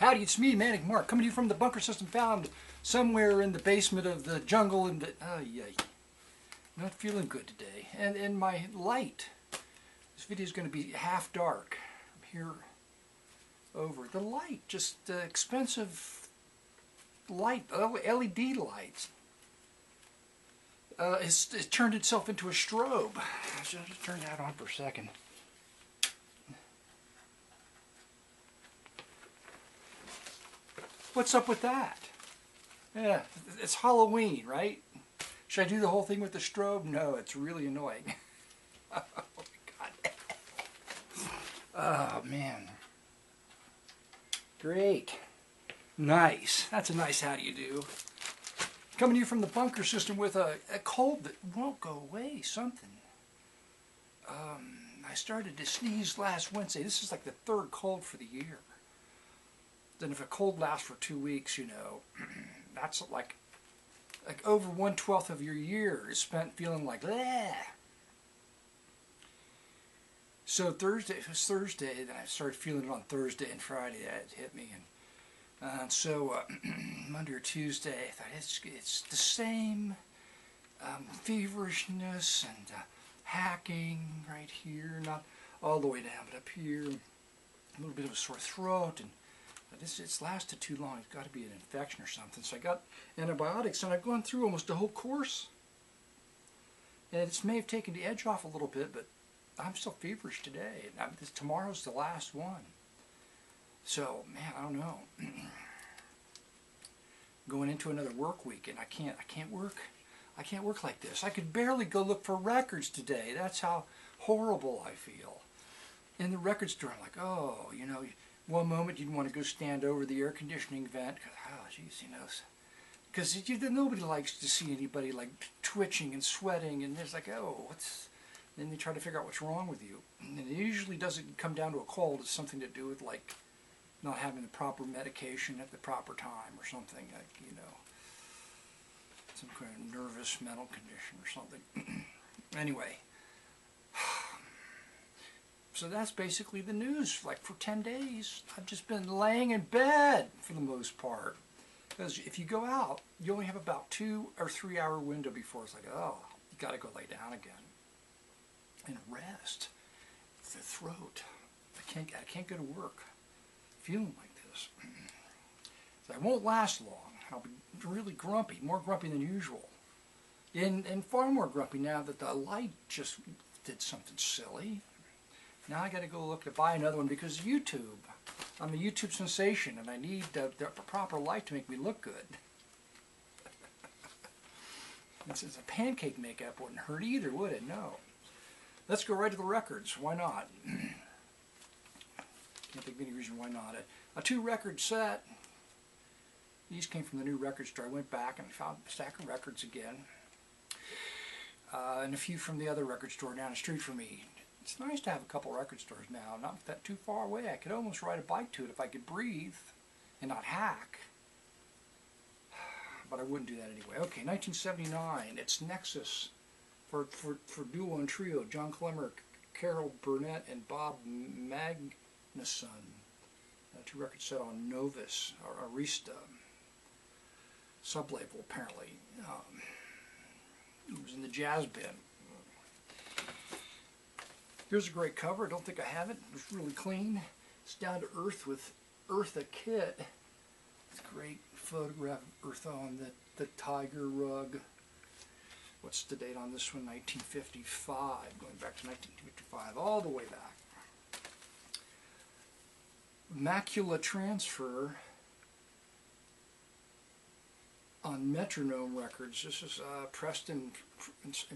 Howdy, it's me, Manic Mark, coming to you from the bunker system found somewhere in the basement of the jungle. And not feeling good today. And my light. This video is going to be half dark. I'm here over the light, just expensive light, LED lights. It turned itself into a strobe. I'll just turn that on for a second. What's up with that? Yeah, it's Halloween, right? Should I do the whole thing with the strobe? No, it's really annoying. Oh my God. Oh man. Great. Nice. That's a nice how do you do. Coming to you from the bunker system with a cold that won't go away, something. I started to sneeze last Wednesday. This is like the third cold for the year. Then if a cold lasts for 2 weeks, you know, that's like over 1/12 of your year is spent feeling like, bleh. So it was Thursday, then I started feeling it on Thursday and Friday. That hit me. And so Monday or Tuesday, I thought it's the same feverishness and hacking right here, not all the way down, but up here. A little bit of a sore throat, and it's lasted too long. It's got to be an infection or something. So I got antibiotics, and I've gone through almost the whole course. And it may have taken the edge off a little bit, but I'm still feverish today. Tomorrow's the last one. So, man, I don't know. Going into another work week, and I can't work like this. I could barely go look for records today. That's how horrible I feel. In the record store, I'm like, oh, you know, one moment you'd want to go stand over the air conditioning vent, because, oh, geez, you know, because nobody likes to see anybody like twitching and sweating, and there's like, oh, what's, then they try to figure out what's wrong with you. And it usually doesn't come down to a cold. It's something to do with like not having the proper medication at the proper time or something, like, you know, some kind of nervous mental condition or something. Anyway, so that's basically the news. Like for 10 days, I've just been laying in bed for the most part. Because if you go out, you only have about 2 or 3 hour window before it's like, oh, you got to go lay down again and rest. The throat. I can't go to work feeling like this. So I won't last long. I'll be really grumpy, more grumpy than usual. And far more grumpy now that the light just did something silly. Now I got to go look to buy another one because YouTube. I'm a YouTube sensation and I need the proper light to make me look good. Since a pancake makeup wouldn't hurt either, would it? No. Let's go right to the records. Why not? Can't think of any reason why not. A 2-record set. These came from the new record store. I went back and found a stack of records again. And a few from the other record store down the street from me. It's nice to have a couple record stores now, not that too far away. I could almost ride a bike to it if I could breathe and not hack. But I wouldn't do that anyway. Okay, 1979. It's Nexus for duo and trio. John Clemmer, Carol Burnett, and Bob Magnuson. 2-record set on Novus, or Arista. Sublabel, apparently. It was in the jazz bin. Here's a great cover. I don't think I have it. It's really clean. It's down to earth with Eartha Kitt. It's a great photograph of Eartha on the tiger rug. What's the date on this one? 1955. Going back to 1955, all the way back. Macula Transfer on Metronome Records. This is pressed and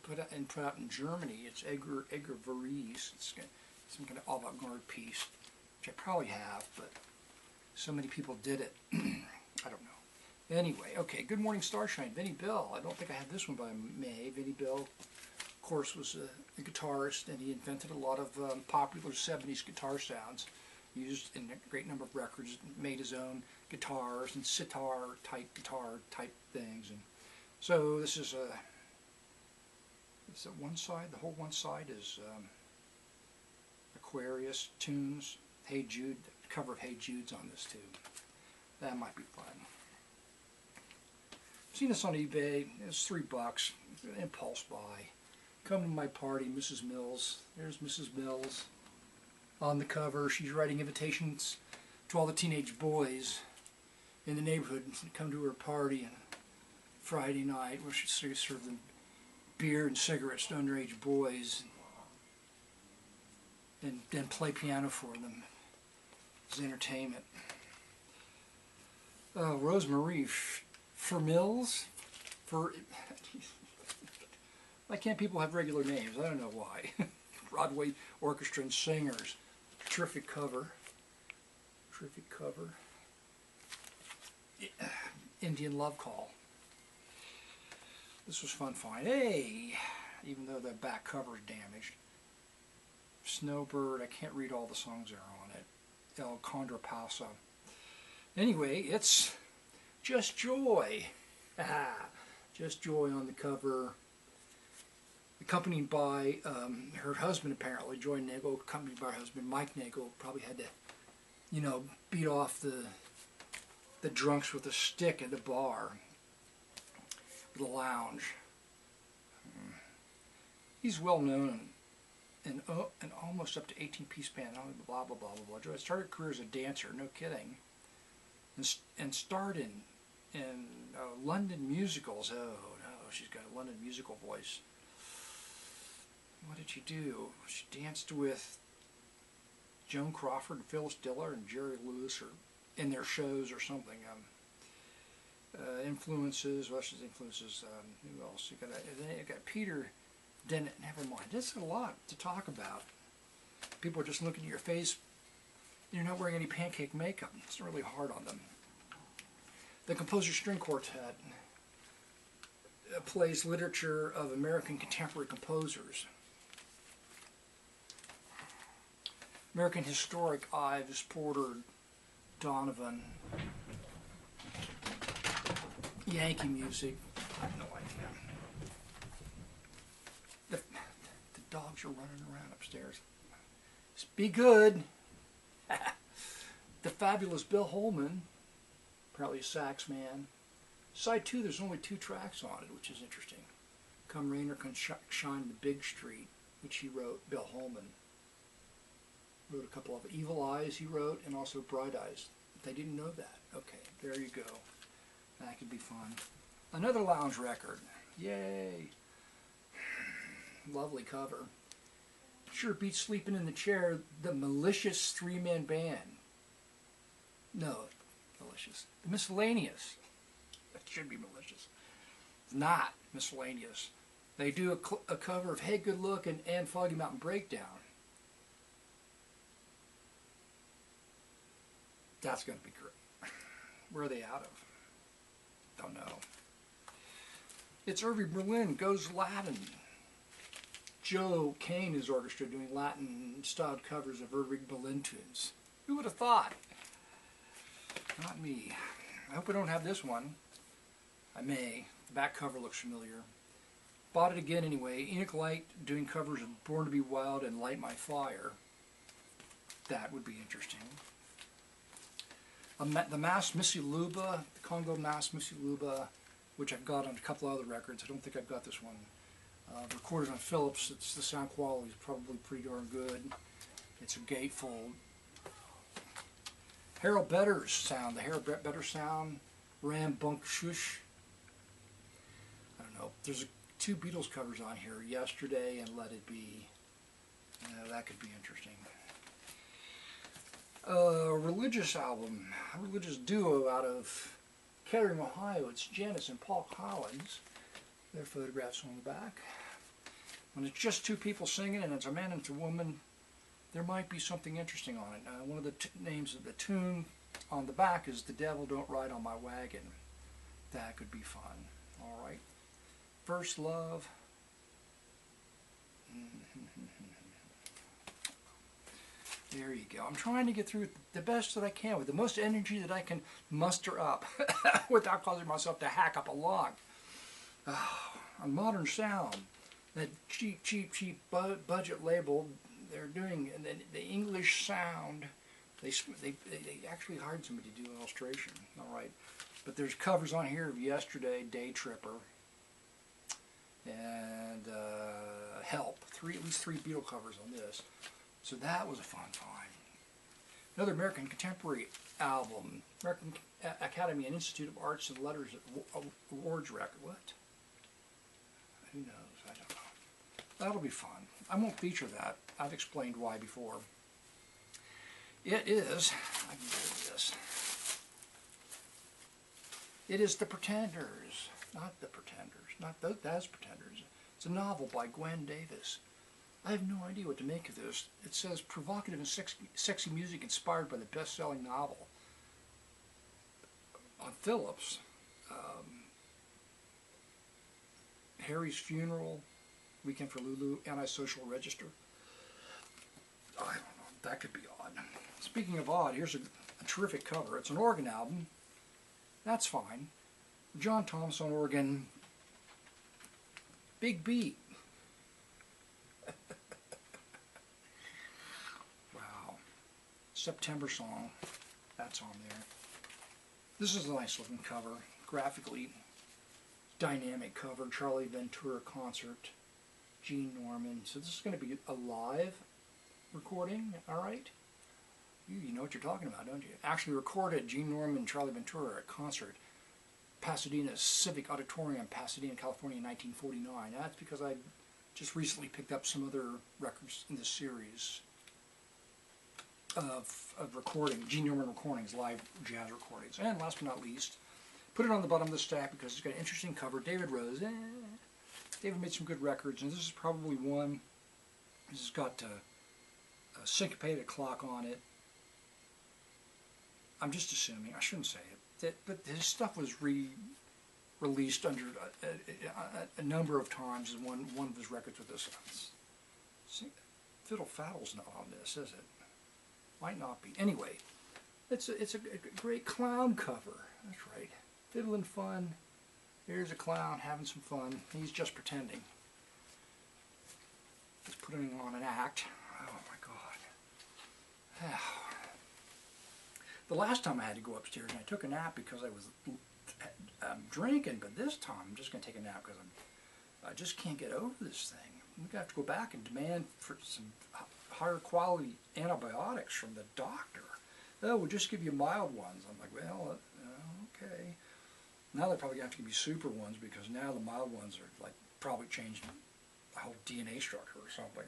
put out in Germany. It's Edgar Varese. It's some kind of avant-garde piece, which I probably have, but so many people did it. I don't know. Anyway, okay. Good Morning Starshine. Vinnie Bell. I don't think I had this one by May. Vinnie Bell, of course, was a guitarist, and he invented a lot of popular 70s guitar sounds. Used in a great number of records, made his own guitars and sitar type guitar type things, and so this is one side. The whole one side is Aquarius tunes. Hey Jude, the cover of Hey Jude's on this too. That might be fun. Seen this on eBay. It's $3. Impulse buy. Come to my party, Mrs. Mills. There's Mrs. Mills on the cover. She's writing invitations to all the teenage boys in the neighborhood to come to her party on Friday night, where she serve them beer and cigarettes to underage boys, and then play piano for them as entertainment. Rosemary for Mills? For why can't people have regular names? I don't know why. Broadway Orchestra and Singers. Terrific cover. Terrific cover. Indian Love Call. This was fun find. Hey! Even though the back cover is damaged. Snowbird. I can't read all the songs that are on it. El Contrapasso. Anyway, it's Just Joy. Just Joy on the cover. Accompanied by her husband, apparently, Joy Nagel, accompanied by her husband, Mike Nagel. Probably had to, you know, beat off the drunks with a stick at the bar, the lounge. He's well known and almost up to 18-piece band, blah, blah, blah, blah, blah. Joy started a career as a dancer, no kidding, and starred in London musicals. Oh, no, she's got a London musical voice. What did she do? She danced with Joan Crawford and Phyllis Diller and Jerry Lewis, or in their shows or something. Influences, Russia's influences. Who else? You got Peter Dennett. Never mind. That's a lot to talk about. People are just looking at your face. You're not wearing any pancake makeup. It's really hard on them. The Composer String Quartet plays literature of American contemporary composers. American Historic, Ives, Porter, Donovan. Yankee music. I have no idea. The dogs are running around upstairs. Just be good. The fabulous Bill Holman, apparently a sax man. Side 2, there's only 2 tracks on it, which is interesting. Come Rain or Come Shine the Big Street, which he wrote, Bill Holman. Wrote a couple of Evil Eyes he wrote, and also Bright Eyes. They didn't know that. Okay, there you go. That could be fun. Another lounge record. Yay. Lovely cover. Sure beats sleeping in the chair. The Malicious 3-man band. No, Malicious. The Miscellaneous. That should be Malicious. It's not Miscellaneous. They do a cover of Hey Good Lookin' and Foggy Mountain Breakdown. That's going to be great. Where are they out of? Don't know. It's Irving Berlin Goes Latin. Joe Kane's orchestra doing Latin-styled covers of Irving Berlin tunes. Who would have thought? Not me. I hope I don't have this one. I may. The back cover looks familiar. Bought it again anyway. Enoch Light doing covers of Born to Be Wild and Light My Fire. That would be interesting. The Mass Missy Luba, the Congo Mass Missy Luba, which I've got on a couple other records. I don't think I've got this one. Recorded on Philips. The sound quality is probably pretty darn good. It's a gatefold. Harold Better's sound, the Harold Better sound, Ram Bunk Shush. I don't know. There's 2 Beatles covers on here, Yesterday and Let It Be. That could be interesting. A religious album, a religious duo out of Kettering, Ohio. It's Janice and Paul Collins. Their photographs on the back. When it's just 2 people singing and it's a man and a woman, there might be something interesting on it. One of the names of the tune on the back is The Devil Don't Ride on My Wagon. That could be fun. All right. First Love. There you go. I'm trying to get through the best that I can with the most energy that I can muster up without causing myself to hack up a log. On Modern Sound, that cheap budget label, they're doing the English sound They actually hired somebody to do an illustration. All right, but there's covers on here of Yesterday, Day Tripper, and Help. At least three Beatle covers on this. So that was a fun find. Another American Contemporary album, American Academy and Institute of Arts and Letters Awards record. What? Who knows? I don't know. That'll be fun. I won't feature that. I've explained why before. It is, I can do this. It is The Pretenders, not The Pretenders, not those Pretenders. It's a novel by Gwen Davis. I have no idea what to make of this. It says provocative and sexy music inspired by the best-selling novel. On Phillips, Harry's Funeral, Weekend for Lulu, Antisocial Register. I don't know, that could be odd. Speaking of odd, here's a terrific cover. It's an organ album. That's fine. John Thomas on organ. Big beat. Wow. September Song. That's on there. This is a nice looking cover. Graphically dynamic cover. Charlie Ventura concert. Gene Norman. So this is going to be a live recording, alright? You know what you're talking about, don't you? Actually recorded Gene Norman, Charlie Ventura at concert, Pasadena's Civic Auditorium, Pasadena, California, in 1949. That's because I just recently picked up some other records in this series of recording, Gene Norman recordings, live jazz recordings. And last but not least, put it on the bottom of the stack because it's got an interesting cover. David Rose. David made some good records, and this is probably one. This has got a syncopated clock on it. I'm just assuming, I shouldn't say it, but his stuff was released under a number of times in one of his records with this. Fiddle Faddle's not on this, is it? Might not be. Anyway, it's a great clown cover. That's right. Fiddling fun. Here's a clown having some fun. He's just pretending. He's putting on an act. Oh my God. The last time I had to go upstairs and I took a nap because I was drinking, but this time I'm just going to take a nap because I just can't get over this thing. We're going to have to go back and demand for some higher quality antibiotics from the doctor. Oh, we'll just give you mild ones. I'm like, well, okay. Now they're probably going to have to give you super ones because now the mild ones are like probably changed the whole DNA structure or something.